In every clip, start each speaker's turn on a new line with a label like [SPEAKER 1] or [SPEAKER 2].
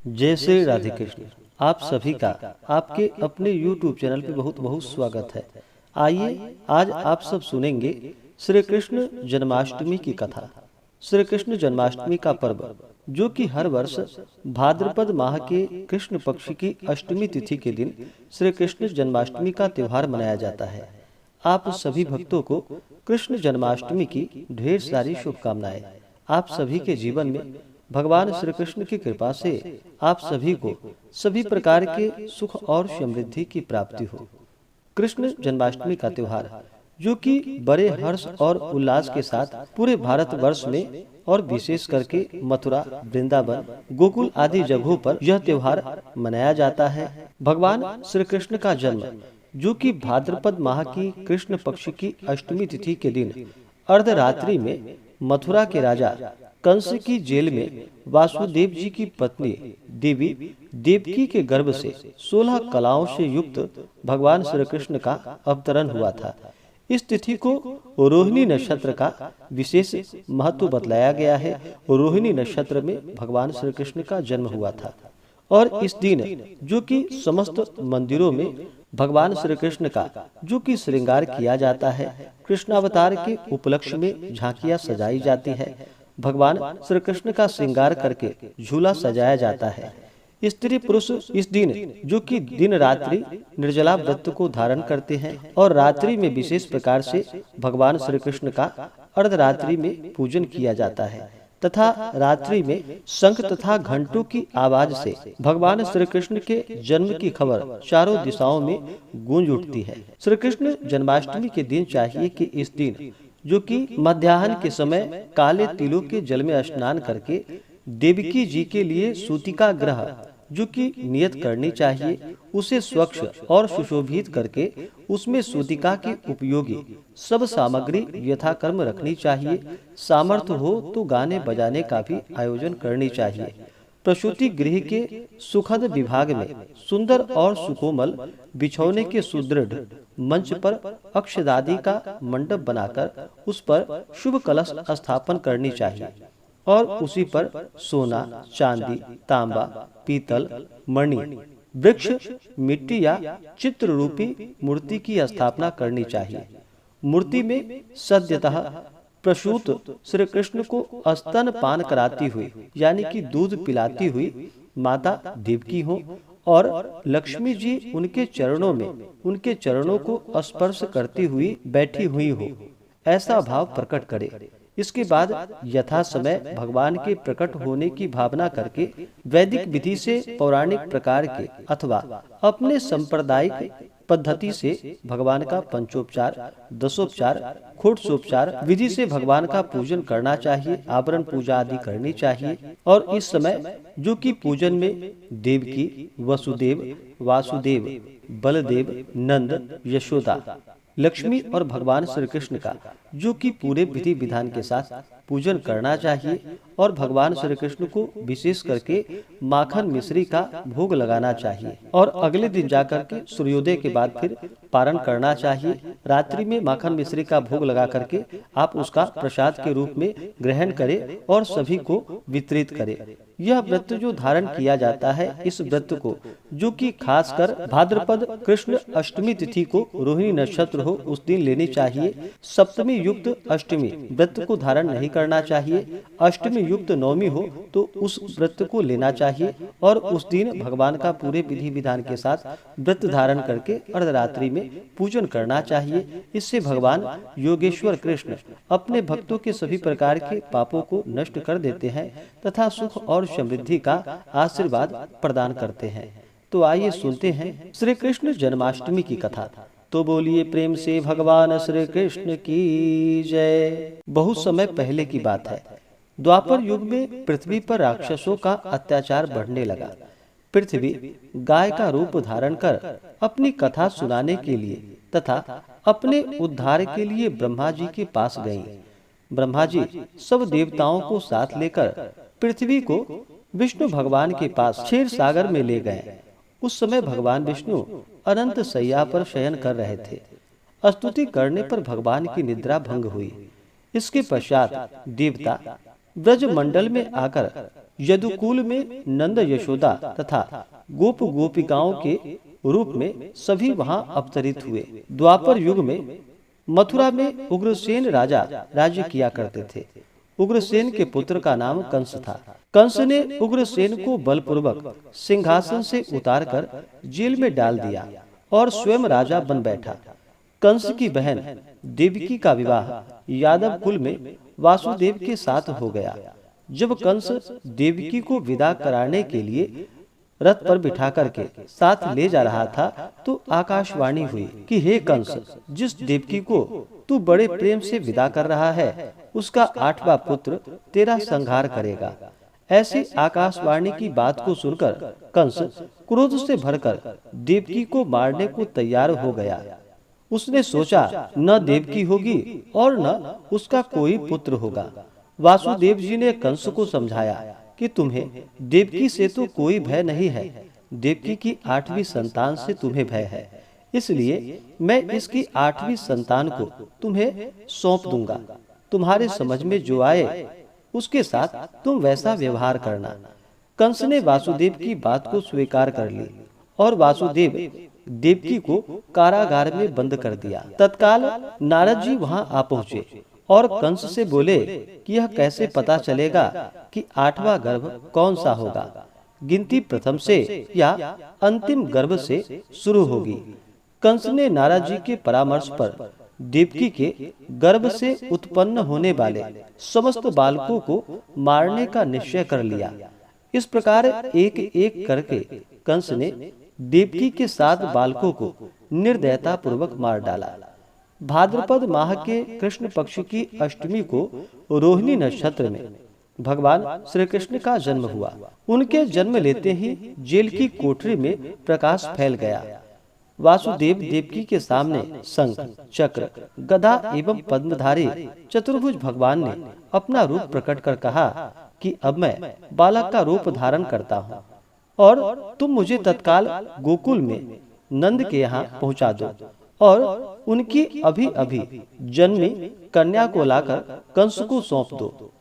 [SPEAKER 1] जय श्री राधे कृष्ण। आप सभी का आपके अपने YouTube चैनल पे बहुत बहुत स्वागत है। आइए आज आप सब सुनेंगे श्री कृष्ण जन्माष्टमी की कथा। श्री कृष्ण जन्माष्टमी का पर्व जो कि हर वर्ष भाद्रपद माह के कृष्ण पक्ष की अष्टमी तिथि के दिन श्री कृष्ण जन्माष्टमी का त्योहार मनाया जाता है। आप सभी भक्तों को कृष्ण जन्माष्टमी की ढेर सारी शुभकामनाएं। आप सभी के जीवन में भगवान श्री कृष्ण की कृपा से आप सभी को सभी प्रकार के सुख और समृद्धि की प्राप्ति हो। कृष्ण जन्माष्टमी का त्योहार जो कि बड़े हर्ष और उल्लास के साथ पूरे भारतवर्ष में और विशेष करके मथुरा, वृंदावन, गोकुल आदि जगहों पर यह त्योहार मनाया जाता है। भगवान श्री कृष्ण का जन्म जो कि भाद्रपद माह की कृष्ण पक्ष की अष्टमी तिथि के दिन अर्धरात्रि में मथुरा के राजा कंस की जेल में वासुदेव जी की पत्नी देवी देवकी के गर्भ से 16 कलाओं से युक्त भगवान श्री कृष्ण का अवतरण हुआ था। इस तिथि को रोहिणी नक्षत्र का विशेष महत्व बतलाया गया है। रोहिणी नक्षत्र में भगवान श्री कृष्ण का जन्म हुआ था और इस दिन जो कि समस्त मंदिरों में भगवान श्री कृष्ण का जो कि श्रृंगार किया जाता है। कृष्णावतार के उपलक्ष्य में झांकियां सजाई जाती है। भगवान श्री कृष्ण का श्रृंगार करके झूला सजाया जाता है। स्त्री पुरुष इस दिन जो कि दिन रात्रि निर्जला व्रत को धारण करते हैं और रात्रि में विशेष प्रकार से भगवान श्री कृष्ण का अर्धरात्रि में पूजन किया जाता है तथा रात्रि में शंख तथा घंटों की आवाज से भगवान श्री कृष्ण के जन्म की खबर चारों दिशाओं में गूंज उठती है। श्री कृष्ण जन्माष्टमी के दिन चाहिए कि इस दिन जो कि मध्याह्न के समय काले तिलों के जल में स्नान करके देवकी जी के लिए सूतिका ग्रह जो कि नियत करनी चाहिए, उसे स्वच्छ और सुशोभित करके उसमें सूतिका के उपयोगी सब सामग्री यथाक्रम रखनी चाहिए। सामर्थ्य हो तो गाने बजाने का भी आयोजन करनी चाहिए। प्रसूति गृह के सुखद विभाग में सुंदर और सुकोमल बिछौने के सुदृढ़ मंच पर अक्षदादि का मंडप बनाकर उस पर शुभ कलश स्थापन करनी चाहिए और उसी पर सोना, चांदी, तांबा, पीतल, मणि, वृक्ष, मिट्टी या चित्र रूपी मूर्ति की स्थापना करनी चाहिए। मूर्ति में सद्यतः प्रसूत श्री कृष्ण को स्तन पान कराती हुई यानी कि दूध पिलाती हुई माता देवकी हो और लक्ष्मी जी उनके चरणों को स्पर्श करती हुई बैठी हुई हो, ऐसा भाव प्रकट करे। इसके बाद यथा समय भगवान के प्रकट होने की भावना करके वैदिक विधि से पौराणिक प्रकार के अथवा अपने सांप्रदायिक पद्धति से भगवान का पंचोपचार, दशोपचार, खोटसोपचार विधि से भगवान का पूजन करना चाहिए। आभरण पूजा आदि करनी चाहिए और इस समय जो कि पूजन में देवकी, वसुदेव, वासुदेव, बलदेव, नंद, यशोदा, लक्ष्मी और भगवान श्री कृष्ण का जो कि पूरे विधि विधान के साथ पूजन करना चाहिए और भगवान श्री कृष्ण को विशेष करके माखन मिश्री का भोग लगाना चाहिए और अगले दिन जाकर के सूर्योदय के बाद फिर पारण करना चाहिए। रात्रि में माखन मिश्री का भोग लगा करके आप उसका प्रसाद के रूप में ग्रहण करें और सभी को वितरित करें। यह व्रत जो धारण किया जाता है, इस व्रत को जो कि खासकर भाद्रपद कृष्ण अष्टमी तिथि को रोहिणी नक्षत्र हो उस दिन लेनी चाहिए। सप्तमी युक्त अष्टमी व्रत को धारण नहीं करना चाहिए। अष्टमी युक्त नवमी हो तो उस व्रत को लेना चाहिए और उस दिन भगवान का पूरे विधि विधान के साथ व्रत धारण करके अर्धरात्रि में पूजन करना चाहिए। इससे भगवान योगेश्वर कृष्ण अपने भक्तों के सभी प्रकार के पापों को नष्ट कर देते हैं तथा सुख और समृद्धि का आशीर्वाद प्रदान करते हैं। तो आइए सुनते हैं श्री कृष्ण जन्माष्टमी की कथा। तो बोलिए प्रेम से भगवान श्री कृष्ण की जय। बहुत समय पहले की बात है, द्वापर युग में पृथ्वी पर राक्षसों का अत्याचार बढ़ने लगा। पृथ्वी गाय का रूप धारण कर अपनी कथा सुनाने के लिए तथा अपने उद्धार के लिए ब्रह्मा जी के पास गई। ब्रह्मा जी सब देवताओं को साथ लेकर पृथ्वी को विष्णु भगवान के पास क्षीर सागर में ले गए। उस समय भगवान विष्णु अनंत शैया पर शयन कर रहे थे। स्तुति करने पर भगवान की निद्रा भंग हुई। इसके पश्चात देवता ब्रज मंडल में आकर यदुकुल में नंद यशोदा तथा गोप गोपिकाओं के रूप में सभी वहां अवतरित हुए। द्वापर युग में मथुरा में उग्रसेन राजा राज्य किया करते थे। उग्रसेन के पुत्र का नाम कंस था। कंस ने उग्रसेन को बलपूर्वक सिंहासन से उतारकर जेल में डाल दिया और स्वयं राजा बन बैठा। कंस की बहन देवकी का विवाह यादव कुल में वासुदेव के साथ हो गया। जब कंस देवकी को विदा कराने के लिए रथ पर बिठा करके साथ ले जा रहा था तो आकाशवाणी हुई कि हे कंस, जिस देवकी को तू बड़े प्रेम से विदा कर रहा है उसका 8वां पुत्र तेरा संहार करेगा। ऐसी आकाशवाणी की बात को सुनकर कंस क्रोध से भरकर देवकी को मारने को तैयार हो गया। उसने सोचा न देवकी होगी और न उसका कोई पुत्र होगा। वासुदेव जी ने कंस को समझाया कि तुम्हें देवकी से तो कोई भय नहीं है, देवकी की 8वीं संतान से तुम्हें भय है, इसलिए मैं इसकी 8वीं संतान को तुम्हें सौंप दूंगा। तुम्हारे समझ में जो आए उसके साथ तुम वैसा व्यवहार करना। कंस ने वासुदेव की बात को स्वीकार कर ली और वासुदेव देवकी को कारागार में बंद कर दिया। तत्काल नारद जी वहां आ पहुँचे और कंस से बोले कि यह कैसे पता चलेगा कि 8वां गर्भ कौन सा होगा, गिनती प्रथम से या अंतिम गर्भ से शुरू होगी। कंस ने नारद जी के परामर्श पर देवकी के गर्भ से उत्पन्न होने वाले समस्त बालकों को मारने का निश्चय कर लिया। इस प्रकार एक एक करके कंस ने देवकी के 7 बालकों को निर्दयता पूर्वक मार डाला। भाद्रपद माह के कृष्ण पक्ष की अष्टमी को रोहिणी नक्षत्र में भगवान श्री कृष्ण का जन्म हुआ। उनके जन्म लेते ही जेल की कोठरी में प्रकाश फैल गया। वासुदेव देवकी के सामने शंख, चक्र, गदा एवं पद्मधारी चतुर्भुज भगवान ने अपना रूप प्रकट कर कहा कि अब मैं बालक का रूप धारण करता हूँ और तुम मुझे तत्काल गोकुल में नंद के यहाँ पहुँचा दो और उनकी अभी अभी जन्मी कन्या को लाकर कंस को सौंप दो।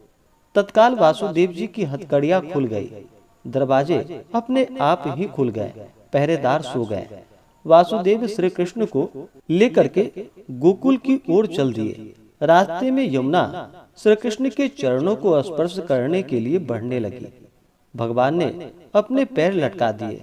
[SPEAKER 1] तत्काल वासुदेव जी की हथकड़ियां खुल गई, दरवाजे अपने आप ही खुल गए, पहरेदार सो गए। वासुदेव श्री कृष्ण को लेकर के गोकुल की ओर चल दिए। रास्ते में यमुना श्री कृष्ण के चरणों को स्पर्श करने के लिए बढ़ने लगी। भगवान ने अपने पैर लटका दिए।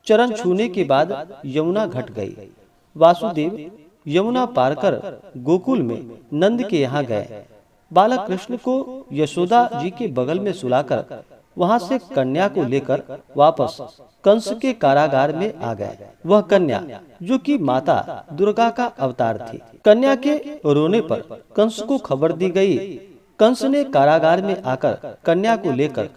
[SPEAKER 1] चरण छूने के बाद यमुना घट गई। वासुदेव यमुना पार कर गोकुल में नंद के यहाँ गए। बालक कृष्ण को यशोदा जी के बगल में सुलाकर वहां से कन्या को लेकर वापस कंस के कारागार में आ गए। वह कन्या जो कि माता दुर्गा का अवतार थी। कन्या के रोने पर कंस को खबर दी गई। कंस ने कारागार में आकर कन्या को लेकर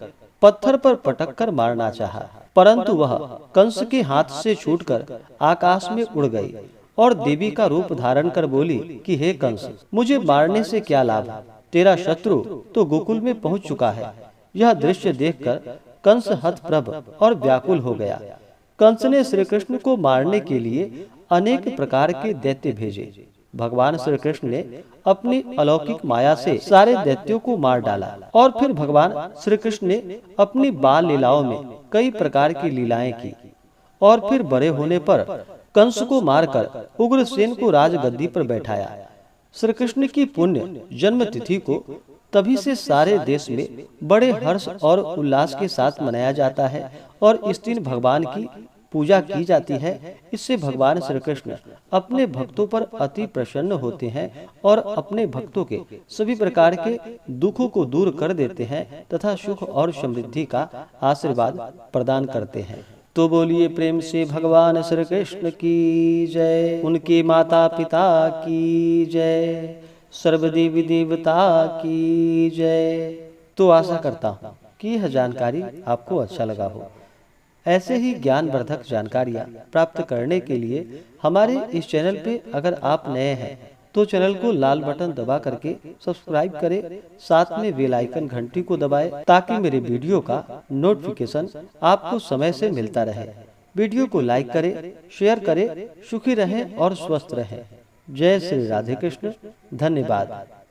[SPEAKER 1] पत्थर पर पटक कर मारना चाहा, परंतु वह कंस के हाथ से छूटकर आकाश में उड़ गई और देवी का रूप धारण कर बोली कि हे कंस, मुझे मारने से क्या लाभ, तेरा शत्रु तो गोकुल में पहुंच चुका है। यह दृश्य देखकर कंस हतप्रभ और व्याकुल हो गया। कंस ने श्री कृष्ण को मारने के लिए अनेक प्रकार के दैत्य भेजे। भगवान श्री कृष्ण ने अपनी अलौकिक माया से सारे दैत्यों को मार डाला और फिर भगवान श्री कृष्ण ने अपनी बाल लीलाओं में कई प्रकार की लीलाएं की और फिर बड़े होने पर कंस को मारकर उग्रसेन को राजगद्दी पर बैठाया। श्री कृष्ण की पुण्य जन्म तिथि को तभी से सारे देश में बड़े हर्ष और उल्लास के साथ मनाया जाता है और इस दिन भगवान की पूजा की जाती है। इससे भगवान श्री कृष्ण अपने भक्तों पर अति प्रसन्न होते हैं और अपने भक्तों के सभी प्रकार के दुखों को दूर कर देते हैं तथा सुख और समृद्धि का आशीर्वाद प्रदान करते हैं। तो बोलिए प्रेम से भगवान श्री कृष्ण की जय, उनके माता पिता की जय, सर्व देवी देवता की जय। तो आशा करता हूँ कि यह जानकारी आपको अच्छा लगा हो। ऐसे ही ज्ञानवर्धक जानकारियाँ प्राप्त करने के लिए हमारे इस चैनल पे अगर आप नए हैं तो चैनल को लाल बटन दबा करके सब्सक्राइब करें, साथ में बेल आइकन घंटी को दबाएं ताकि मेरे वीडियो का नोटिफिकेशन आपको समय से मिलता रहे। वीडियो को लाइक करें, शेयर करें। सुखी रहें और स्वस्थ रहें। जय श्री राधे कृष्ण। धन्यवाद।